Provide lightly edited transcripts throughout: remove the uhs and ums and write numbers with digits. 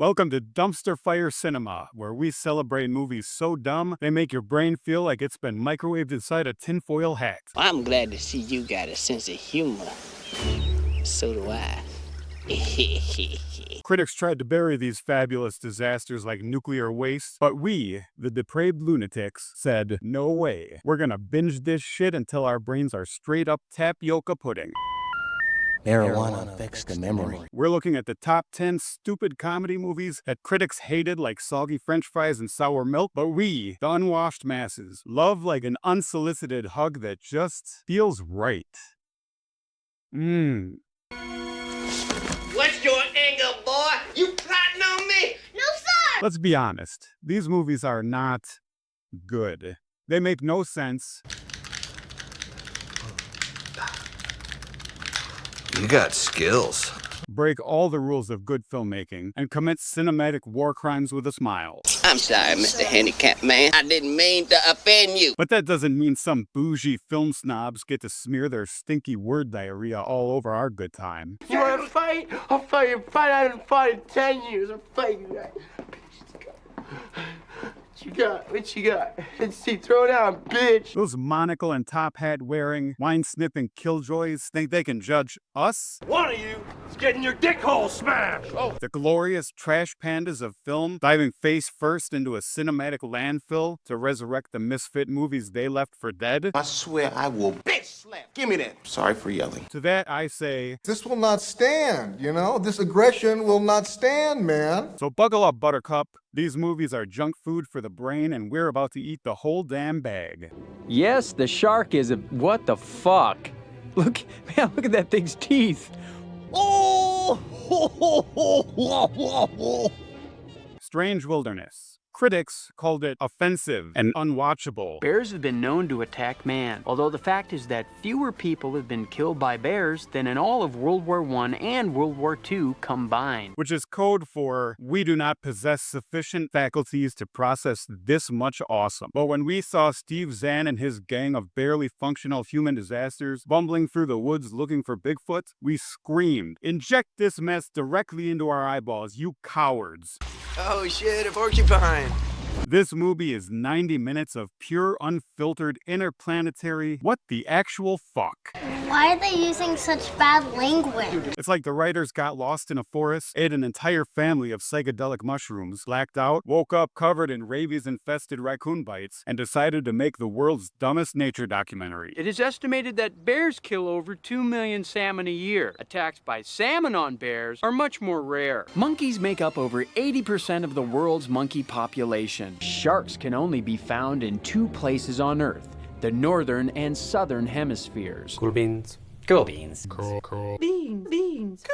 Welcome to Dumpster Fire Cinema, where we celebrate movies so dumb they make your brain feel like it's been microwaved inside a tinfoil hat. I'm glad to see you got a sense of humor. So do I. Critics tried to bury these fabulous disasters like nuclear waste, but we, the depraved lunatics, said, no way. We're gonna binge this shit until our brains are straight up tapioca pudding. Marijuana affects the memory. We're looking at the top 10 stupid comedy movies that critics hated like soggy french fries and sour milk, but we, the unwashed masses, love like an unsolicited hug that just feels right. What's your angle, boy? You plotting on me? No, sir! Let's be honest, these movies are not good. They make no sense. You got skills. Break all the rules of good filmmaking, and commit cinematic war crimes with a smile. I'm sorry, Mr. Handicapped Man. I didn't mean to offend you. But that doesn't mean some bougie film snobs get to smear their stinky word diarrhea all over our good time. You wanna fight? I'll fight you. Fight. I haven't fought in 10 years. I'm fighting you. What you got? Let's see, throw down, bitch. Those monocle and top hat wearing, wine sniffing killjoys think they can judge us? One of you is getting your dick hole smashed! Oh. The glorious trash pandas of film diving face first into a cinematic landfill to resurrect the misfit movies they left for dead? I swear I will bitch slap. Give me that. Sorry for yelling. To that I say, this will not stand, you know? This aggression will not stand, man. so buckle up, Buttercup. These movies are junk food for the brain, and we're about to eat the whole damn bag. Yes, the shark is a... What the fuck? Look, man, look at that thing's teeth. Oh! Strange Wilderness. Critics called it offensive and unwatchable. Bears have been known to attack man, although the fact is that fewer people have been killed by bears than in all of World War I and World War II combined. Which is code for, we do not possess sufficient faculties to process this much awesome. But when we saw Steve Zahn and his gang of barely functional human disasters bumbling through the woods looking for Bigfoot, we screamed, inject this mess directly into our eyeballs, you cowards. Oh shit, a porcupine. This movie is 90 minutes of pure, unfiltered, interplanetary, what the actual fuck? Why are they using such bad language? It's like the writers got lost in a forest, ate an entire family of psychedelic mushrooms, blacked out, woke up covered in rabies-infested raccoon bites, and decided to make the world's dumbest nature documentary. It is estimated that bears kill over 2 million salmon a year. Attacks by salmon on bears are much more rare. Monkeys make up over 80% of the world's monkey population. Sharks can only be found in 2 places on Earth, the northern and southern hemispheres. Cool beans. Cool beans. Cool. Beans. Beans.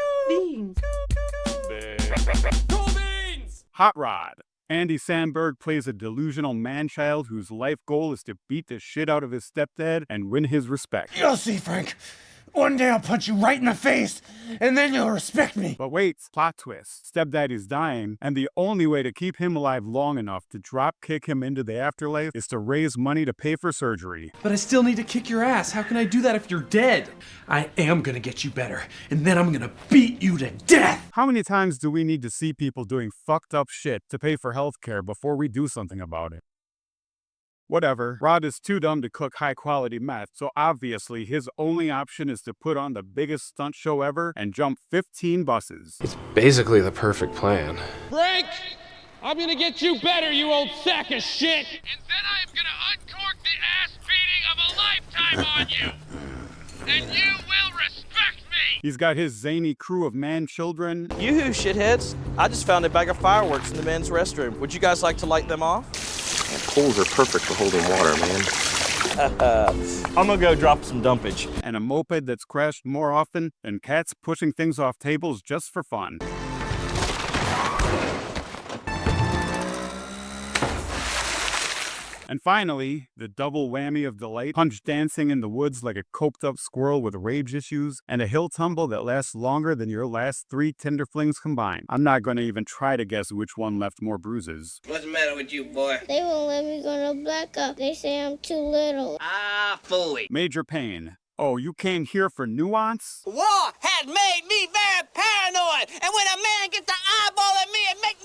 Cool beans! Hot Rod. Andy Samberg plays a delusional man-child whose life goal is to beat the shit out of his stepdad and win his respect. You'll see, Frank. One day I'll punch you right in the face, and then you'll respect me. But wait, plot twist. Stepdaddy's dying, and the only way to keep him alive long enough to drop kick him into the afterlife is to raise money to pay for surgery. But I still need to kick your ass. How can I do that if you're dead? I am gonna get you better, and then I'm gonna beat you to death! How many times do we need to see people doing fucked up shit to pay for healthcare before we do something about it? Whatever, Rod is too dumb to cook high-quality meth, so obviously his only option is to put on the biggest stunt show ever and jump 15 buses. It's basically the perfect plan. Frank, I'm gonna get you better, you old sack of shit! And then I'm gonna uncork the ass beating of a lifetime on you! And you will respect me! He's got his zany crew of man-children. Yoo-hoo, shitheads. I just found a bag of fireworks in the men's restroom. Would you guys like to light them off? And poles are perfect for holding water, man. I'm gonna go drop some dumpage. And a moped that's crashed more often than cats pushing things off tables just for fun. And finally, the double whammy of delight, punch dancing in the woods like a coked-up squirrel with rage issues, and a hill tumble that lasts longer than your last 3 Tinder flings combined. I'm not going to even try to guess which one left more bruises. What's the matter with you, boy? They won't let me go to Blackout. They say I'm too little. Ah, phooey. Major Payne. Oh, you came here for nuance? War has made me very paranoid, and when a man gets the eyeball at me, it makes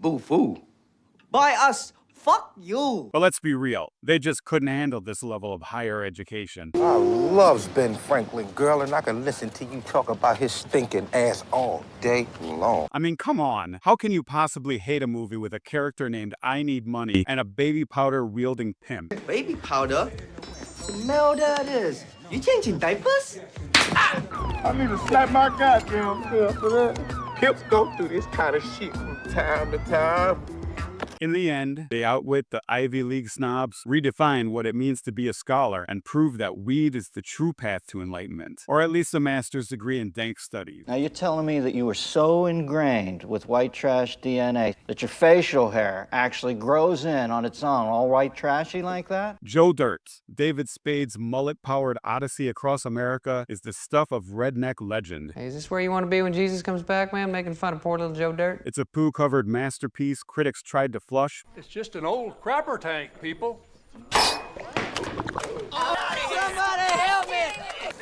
Boo-foo. By us. Fuck you. But let's be real, they just couldn't handle this level of higher education. I loves Ben Franklin, girl, and I can listen to you talk about his stinking ass all day long. I mean, come on. How can you possibly hate a movie with a character named I Need Money and a baby powder wielding pimp? Baby powder? Smell that is. You changing diapers? I need to slap my goddamn self for that. Pimps go through this kind of shit from time to time. In the end, they outwit the Ivy League snobs, redefine what it means to be a scholar, and prove that weed is the true path to enlightenment, or at least a master's degree in dank studies. Now you're telling me that you were so ingrained with white trash DNA that your facial hair actually grows in on its own, all white trashy like that? Joe Dirt, David Spade's mullet-powered odyssey across America, is the stuff of redneck legend. Hey, is this where you want to be when Jesus comes back, man? Making fun of poor little Joe Dirt? It's a poo-covered masterpiece critics tried to flush. It's just an old crapper tank, people. Somebody help me!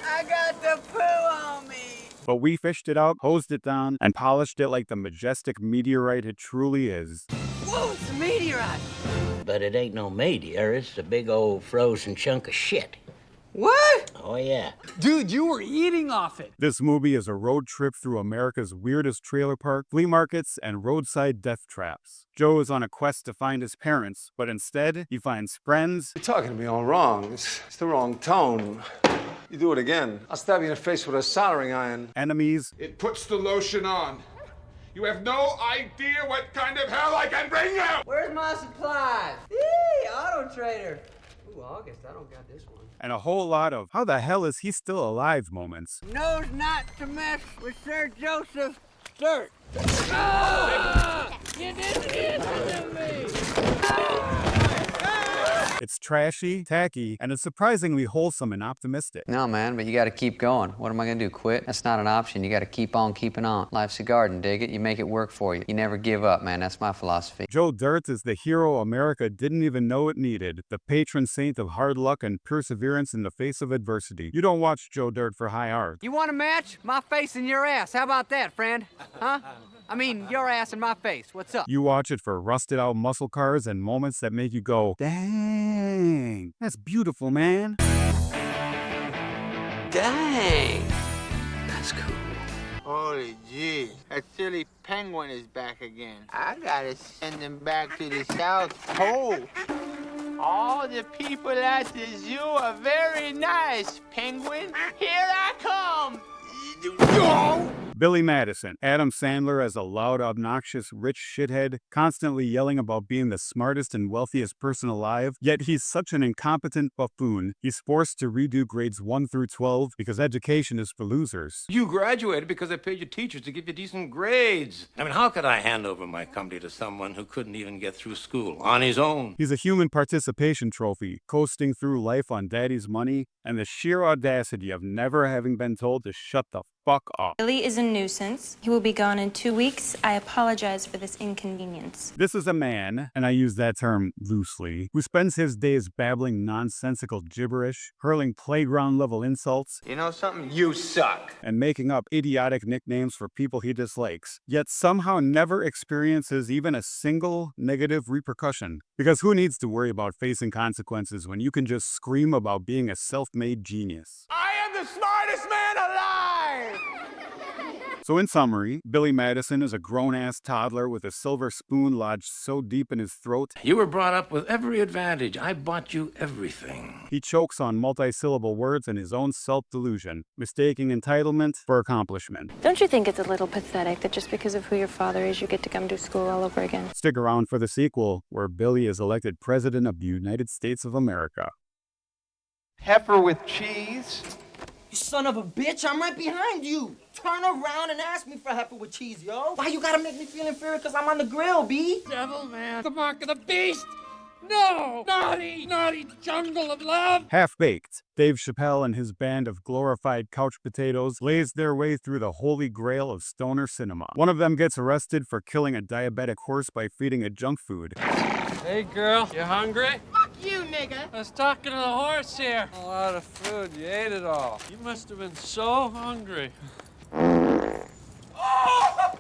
I got the poo on me! But we fished it out, hosed it down, and polished it like the majestic meteorite it truly is. Whoa, it's a meteorite! But it ain't no meteor, it's a big old frozen chunk of shit. What? Oh, yeah. Dude, you were eating off it. This movie is a road trip through America's weirdest trailer park, flea markets, and roadside death traps. Joe is on a quest to find his parents, but instead, he finds friends. You're talking to me all wrong. It's the wrong tone. You do it again, I'll stab you in the face with a soldering iron. Enemies. It puts the lotion on. You have no idea what kind of hell I can bring you! Where's my supplies? Hey, Auto Trader. Ooh, August, I don't got this one. And a whole lot of how the hell is he still alive moments. Knows not to mess with Sir Joseph Dirt. You didn't answer me! It's trashy, tacky, and it's surprisingly wholesome and optimistic. No, man, but you got to keep going. What am I going to do, quit? That's not an option. You got to keep on keeping on. Life's a garden, dig it? You make it work for you. You never give up, man. That's my philosophy. Joe Dirt is the hero America didn't even know it needed, the patron saint of hard luck and perseverance in the face of adversity. You don't watch Joe Dirt for high art. You want a match? My face and your ass. How about that, friend? Huh? I mean, your ass and my face. What's up? You watch it for rusted out muscle cars and moments that make you go, dang, that's beautiful, man. Dang. That's cool. Holy gee, that silly penguin is back again. I gotta send him back to the South Pole. All the people at the zoo are very nice, penguin. Here I come. Billy Madison, Adam Sandler as a loud, obnoxious, rich shithead, constantly yelling about being the smartest and wealthiest person alive, yet he's such an incompetent buffoon, he's forced to redo grades 1 through 12 because education is for losers. You graduated because I paid your teachers to give you decent grades. I mean, how could I hand over my company to someone who couldn't even get through school on his own? He's a human participation trophy, coasting through life on daddy's money, and the sheer audacity of never having been told to shut the fuck up. Billy is a nuisance. He will be gone in 2 weeks. I apologize for this inconvenience. This is a man, and I use that term loosely, who spends his days babbling nonsensical gibberish, hurling playground-level insults, You know something? You suck. and making up idiotic nicknames for people he dislikes, yet somehow never experiences even a single negative repercussion. Because who needs to worry about facing consequences when you can just scream about being a self-made genius? I am the smartest man alive! So in summary, Billy Madison is a grown-ass toddler with a silver spoon lodged so deep in his throat, You were brought up with every advantage. I bought you everything. he chokes on multi-syllable words and his own self-delusion, mistaking entitlement for accomplishment. Don't you think it's a little pathetic that just because of who your father is, you get to come to school all over again? Stick around for the sequel, where Billy is elected President of the United States of America. Heifer with cheese. You son of a bitch, I'm right behind you. Turn around and ask me for heifer with cheese, yo. Why you gotta make me feel inferior because I'm on the grill, B? Devil man, the mark of the beast! No! Naughty, naughty jungle of love! Half-Baked, Dave Chappelle and his band of glorified couch potatoes blaze their way through the holy grail of stoner cinema. One of them gets arrested for killing a diabetic horse by feeding it junk food. Hey, girl, you hungry? Fuck you, nigga. I was talking to the horse here. A lot of food. You ate it all. You must have been so hungry. Oh!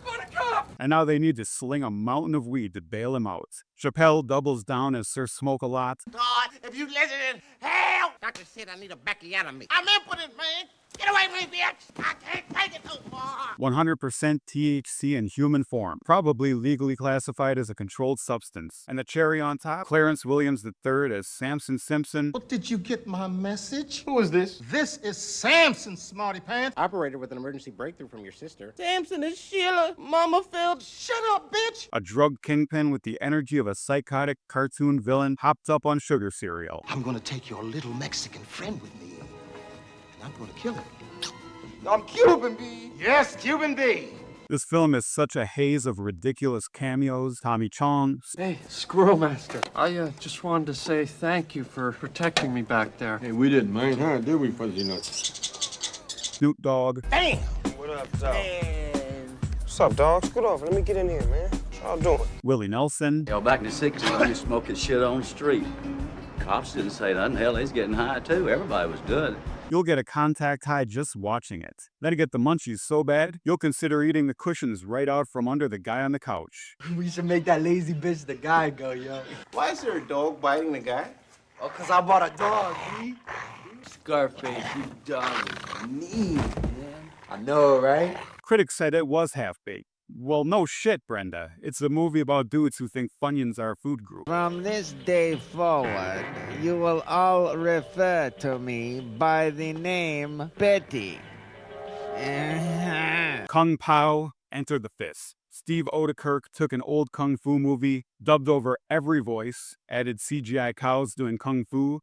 Buttercup! and now they need to sling a mountain of weed to bail him out. Chappelle doubles down as Sir Smoke-a-Lot. God, if you listen in hell! Doctor said I need a backiotomy. I'm impotent, man! Get away from me, bitch! I can't take it no more! 100% THC in human form, probably legally classified as a controlled substance. And the cherry on top, Clarence Williams III as Samson Simpson. Look, did you get my message? Who is this? This is Samson, smarty pants. Operator with an emergency breakthrough from your sister. Samson and Sheila, Mama failed. Shut up, bitch! A drug kingpin with the energy of a psychotic cartoon villain hopped up on sugar cereal. I'm gonna take your little Mexican friend with me, and I'm gonna kill him. I'm Cuban B. Yes, Cuban B. This film is such a haze of ridiculous cameos. Tommy Chong, Hey, Squirrel Master. I just wanted to say thank you for protecting me back there. Hey, we didn't mind, huh? Did we, Fuzzy Nuts? Snoop Dogg, Damn! What up, dog? What's up, dog? Scoot over. Let me get in here, man. What y'all doing? Willie Nelson, Yo, back in the 60s, I was smoking shit on the street. Cops didn't say nothing. Hell, they was getting high, too. Everybody was good. You'll get a contact high just watching it. Then you get the munchies so bad, you'll consider eating the cushions right out from under the guy on the couch. We should make that lazy bitch the guy go, yo. Why is there a dog biting the guy? Oh, 'cause I bought a dog, B. Scarface, you done mean, man. I know, right? Critics said it was half-baked. Well, no shit, Brenda. It's a movie about dudes who think Funyuns are a food group. From this day forward, you will all refer to me by the name Betty. Kung Pao, Enter the Fist. Steve Odekirk took an old kung fu movie, dubbed over every voice, added CGI cows doing kung fu,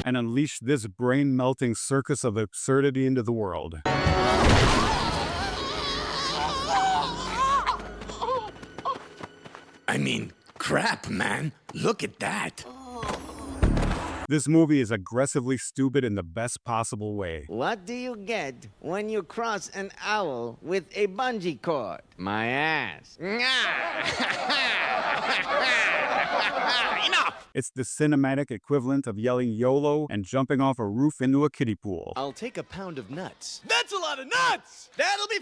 and unleashed this brain-melting circus of absurdity into the world. I mean, crap, man. Look at that. This movie is aggressively stupid in the best possible way. What do you get when you cross an owl with a bungee cord? My ass. Enough! It's the cinematic equivalent of yelling YOLO and jumping off a roof into a kiddie pool. I'll take a pound of nuts. That's a lot of nuts! That'll be $4,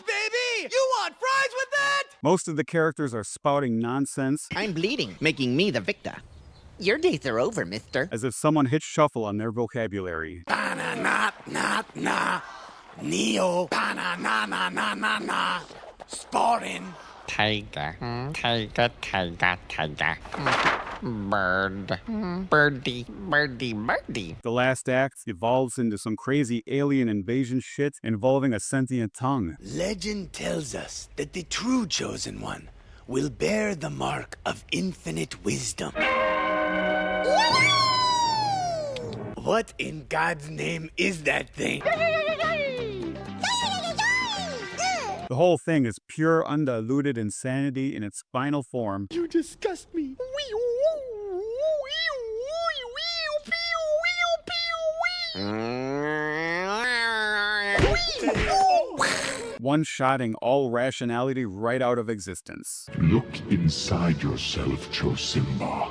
baby! You want fries with that? Most of the characters are spouting nonsense. I'm bleeding, making me the victor. Your days are over, mister. As if someone hit shuffle on their vocabulary. Na Neo. Na Sporting. Tiger. Tiger. Bird. Birdie. The last act evolves into some crazy alien invasion shit involving a sentient tongue. Legend tells us that the true chosen one will bear the mark of infinite wisdom. What in God's name is that thing? The whole thing is pure undiluted insanity in its final form. You disgust me. One-shotting all rationality right out of existence. Look inside yourself, Chosimba.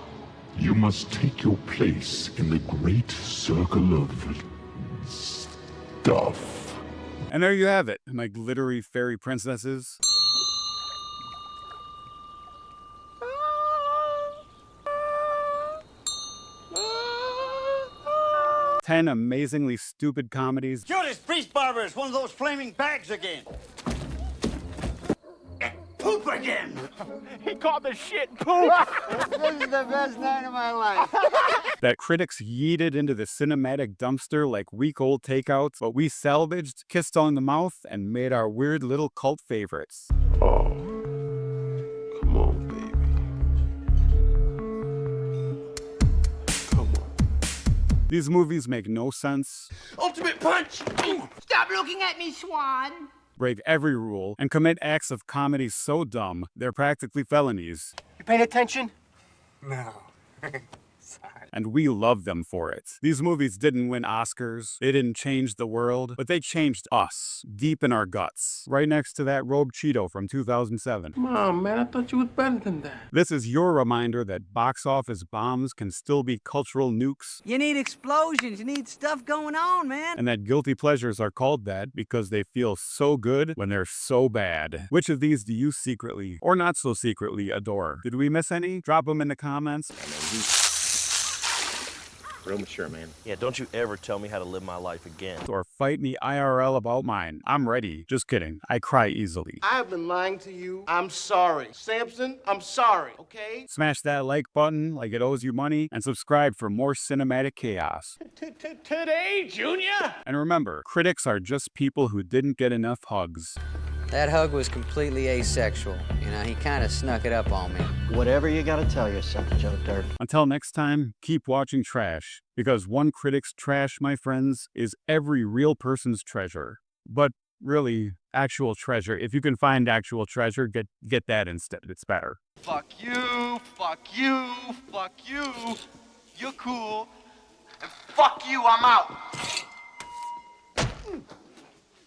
You must take your place in the great circle of stuff. And there you have it, my glittery fairy princesses. Ten amazingly stupid comedies. Judas Priest Barber is one of those flaming bags again. Poop again! He called the shit poop! This is the best night of my life. That critics yeeted into the cinematic dumpster like week-old takeouts, but we salvaged, kissed on the mouth, and made our weird little cult favorites. Oh, come on, baby. These movies make no sense, Ultimate punch! Stop looking at me, Swan! break every rule, and commit acts of comedy so dumb, they're practically felonies. You paying attention? No. And we love them for it. These movies didn't win Oscars, they didn't change the world, but they changed us, deep in our guts. Right next to that Robe Cheeto from 2007. Come on, man, I thought you was better than that. This is your reminder that box office bombs can still be cultural nukes, You need explosions, you need stuff going on, man. and that guilty pleasures are called that because they feel so good when they're so bad. Which of these do you secretly, or not so secretly, adore? Did we miss any? Drop them in the comments. Real mature, man. Yeah, don't you ever tell me how to live my life again. Or fight me IRL about mine. I'm ready. Just kidding. I cry easily. I've been lying to you. I'm sorry. Samson, I'm sorry, okay? Smash that like button like it owes you money, and subscribe for more cinematic chaos. Today, Junior? And remember, critics are just people who didn't get enough hugs. That hug was completely asexual. You know, he kind of snuck it up on me. Whatever you gotta tell yourself, Joe Dirt. Until next time, keep watching trash, because one critic's trash, my friends, is every real person's treasure. But really, actual treasure. If you can find actual treasure, get that instead. It's better. Fuck you, fuck you, fuck you. You're cool. And fuck you, I'm out.